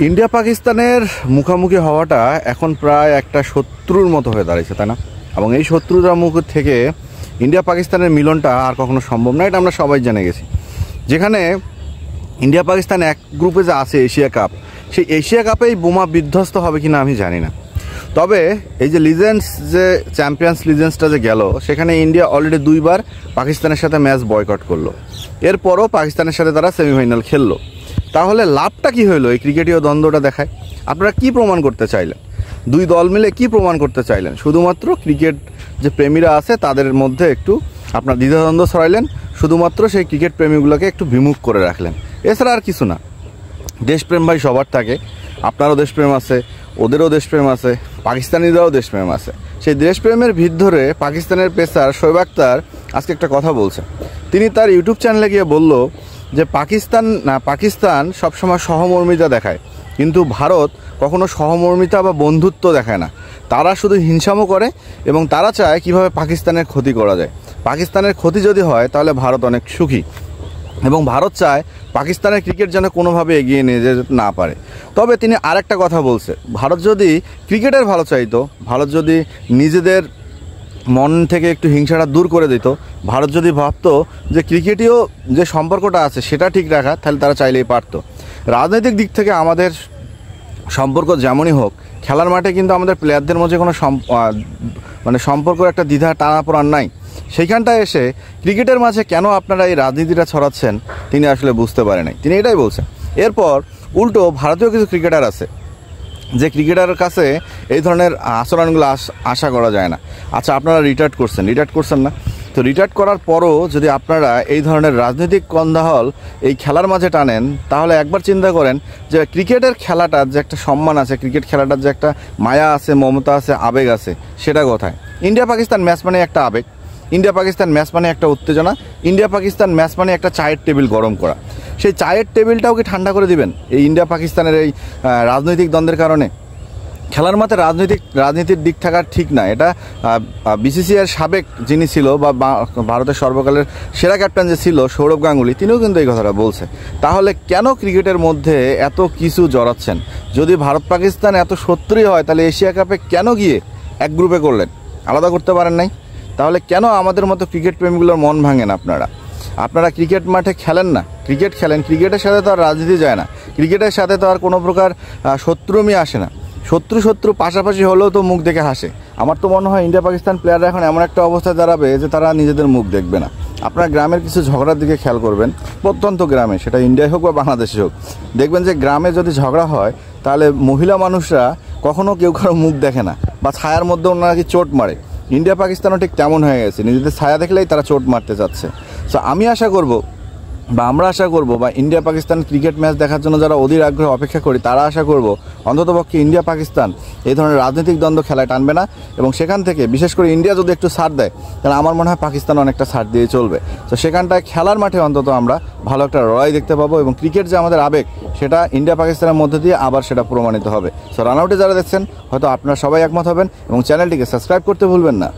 India পাকিস্তানের মুখোমুখি হওয়াটা এখন প্রায় একটা শত্রুর মতো হয়ে দাঁড়িয়েছে, তাই না? এবং এই শত্রুতার মুখ থেকে ইন্ডিয়া পাকিস্তানের মিলনটা আর কখনো সম্ভব না, এটা আমরা সবাই জেনে গেছি। যেখানে ইন্ডিয়া পাকিস্তান এক গ্রুপে যে আছে এশিয়া কাপ, সেই এশিয়া কাপেই বোমা বিধ্বস্ত হবে কিনা আমি জানি না। তবে এই যে লিজেন্ডস, যে চ্যাম্পিয়ন্স লিজেন্ডসটা যে গেল, সেখানে ইন্ডিয়া অলরেডি 2 বার পাকিস্তানের সাথে ম্যাচ বয়কট করলো। এরপরও পাকিস্তানের সাথে তারা সেমিফাইনাল খেললো। তাহলে লাভটা কি হলো এই ক্রিকেটীয় দ্বন্দ্বটা দেখায়? আপনারা কি প্রমাণ করতে চাইলেন? দুই দল মিলে কি প্রমাণ করতে চাইলেন? শুধুমাত্র ক্রিকেট যে প্রেমীরা আছে তাদের মধ্যে একটু আপনার দ্বিধাদ্বন্দ্ব ছড়াইলেন, শুধুমাত্র সেই ক্রিকেট প্রেমীগুলোকে একটু বিমুখ করে রাখলেন, এছাড়া আর কিছু না। দেশপ্রেম ভাই সবার থাকে, আপনারও দেশপ্রেম আছে, ওদেরও দেশপ্রেম আছে, পাকিস্তানিদেরও দেশপ্রেম আছে। সেই দেশপ্রেমের ভিত ধরে পাকিস্তানের পেসার শোয়েব আখতার আজকে একটা কথা বলছে। তিনি তার ইউটিউব চ্যানেলে গিয়ে বলল যে পাকিস্তান সবসময় সহমর্মিতা দেখায়, কিন্তু ভারত কখনো সহমর্মিতা বা বন্ধুত্ব দেখায় না। তারা শুধু হিংসামো করে এবং তারা চায় কিভাবে পাকিস্তানের ক্ষতি করা যায়। পাকিস্তানের ক্ষতি যদি হয় তাহলে ভারত অনেক সুখী, এবং ভারত চায় পাকিস্তানের ক্রিকেট যেন কোনোভাবে এগিয়ে নিয়ে যেতে না পারে। তবে তিনি আরেকটা কথা বলছে, ভারত যদি ক্রিকেটের ভালো চাইতো, ভারত যদি নিজেদের মন থেকে একটু হিংসাটা দূর করে দিত, ভারত যদি ভাবতো যে ক্রিকেটীয় যে সম্পর্কটা আছে সেটা ঠিক রাখা, তাহলে তারা চাইলেই পারতো। রাজনৈতিক দিক থেকে আমাদের সম্পর্ক যেমনই হোক, খেলার মাঠে কিন্তু আমাদের প্লেয়ারদের মধ্যে কোনো সম্পর্কের একটা দ্বিধা টানাপোড়ান নাই। সেইখানটায় এসে ক্রিকেটের মাঝে কেন আপনারা এই রাজনীতিটা ছড়াচ্ছেন তিনি আসলে বুঝতে পারে নাই। তিনি এটাই বলছেন। এরপর উল্টো ভারতীয় কিছু ক্রিকেটার আছে যে ক্রিকেটারের কাছে এই ধরনের আচরণগুলো আশা করা যায় না। আচ্ছা, আপনারা রিটায়ার্ড করছেন না, তো রিটায়ার্ড করার পরও যদি আপনারা এই ধরনের রাজনৈতিক কোলাহল এই খেলার মাঝে টানেন, তাহলে একবার চিন্তা করেন যে ক্রিকেটের খেলাটার যে একটা সম্মান আছে, ক্রিকেট খেলাটার যে একটা মায়া আছে, মমতা আছে, আবেগ আছে, সেটা কোথায়? ইন্ডিয়া পাকিস্তান ম্যাচ মানে একটা আবেগ, ইন্ডিয়া পাকিস্তান ম্যাচ মানে একটা উত্তেজনা, ইন্ডিয়া পাকিস্তান ম্যাচ মানে একটা চায়ের টেবিল গরম করা। সেই চায়ের টেবিলটাও কি ঠান্ডা করে দিবেন এই ইন্ডিয়া পাকিস্তানের এই রাজনৈতিক দ্বন্দ্বের কারণে? খেলার মাঠে রাজনীতির দিক থাকার ঠিক না। এটা বিসিসিআইয়ের সাবেক যিনি ছিল বা ভারতের সর্বকালের সেরা ক্যাপ্টেন যে ছিল সৌরভ গাঙ্গুলি, তিনিও কিন্তু এই কথাটা বলছে। তাহলে কেন ক্রিকেটের মধ্যে এত কিছু জড়াচ্ছেন? যদি ভারত পাকিস্তান এত শত্রুই হয়, তাহলে এশিয়া কাপে কেন গিয়ে এক গ্রুপে করলেন? আলাদা করতে পারেন নাই? তাহলে কেন আমাদের মতো ক্রিকেট প্রেমীগুলোর মন ভাঙেন? আপনারা ক্রিকেট মাঠে খেলেন না, ক্রিকেট খেলেন। ক্রিকেটের সাথে তো আর রাজনীতি যায় না, ক্রিকেটের সাথে তো আর কোনো প্রকার শত্রুমি আসে না। শত্রু পাশাপাশি হলেও তো মুখ দেখে হাসে। আমার তো মনে হয় ইন্ডিয়া পাকিস্তান প্লেয়াররা এখন এমন একটা অবস্থায় দাঁড়াবে যে তারা নিজেদের মুখ দেখবে না। আপনারা গ্রামের কিছু ঝগড়ার দিকে খেয়াল করবেন, প্রত্যন্ত গ্রামে, সেটা ইন্ডিয়ায় হোক বা বাংলাদেশে হোক, দেখবেন যে গ্রামে যদি ঝগড়া হয় তাহলে মহিলা মানুষরা কখনও কেউ কারো মুখ দেখে না, বা ছায়ার মধ্যে ওনারা কি চোট মারে। ইন্ডিয়া পাকিস্তানও ঠিক তেমন হয়ে গেছে, নিজেদের ছায়া দেখলেই তারা চোট মারতে চাচ্ছে। সো আমরা আশা করব বা ইন্ডিয়া পাকিস্তান ক্রিকেট ম্যাচ দেখার জন্য যারা অধীর আগ্রহে অপেক্ষা করি, তারা আশা করব অন্ততপক্ষে ইন্ডিয়া পাকিস্তান এই ধরনের রাজনৈতিক দ্বন্দ্ব খেলায় টানবে না। এবং সেখান থেকে বিশেষ করে ইন্ডিয়া যদি একটু ছাড় দেয়, তাহলে আমার মনে হয় পাকিস্তান অনেকটা ছাড় দিয়ে চলবে। তো সেখানটায় খেলার মাঠে অন্তত আমরা ভালো একটা লড়াই দেখতে পাবো, এবং ক্রিকেট যে আমাদের আবেগ, সেটা ইন্ডিয়া পাকিস্তানের মধ্যে দিয়ে আবার সেটা প্রমাণিত হবে। সো রান আউটে যারা দেখছেন, হয়তো আপনারা সবাই একমত হবেন, এবং চ্যানেলটিকে সাবস্ক্রাইব করতে ভুলবেন না।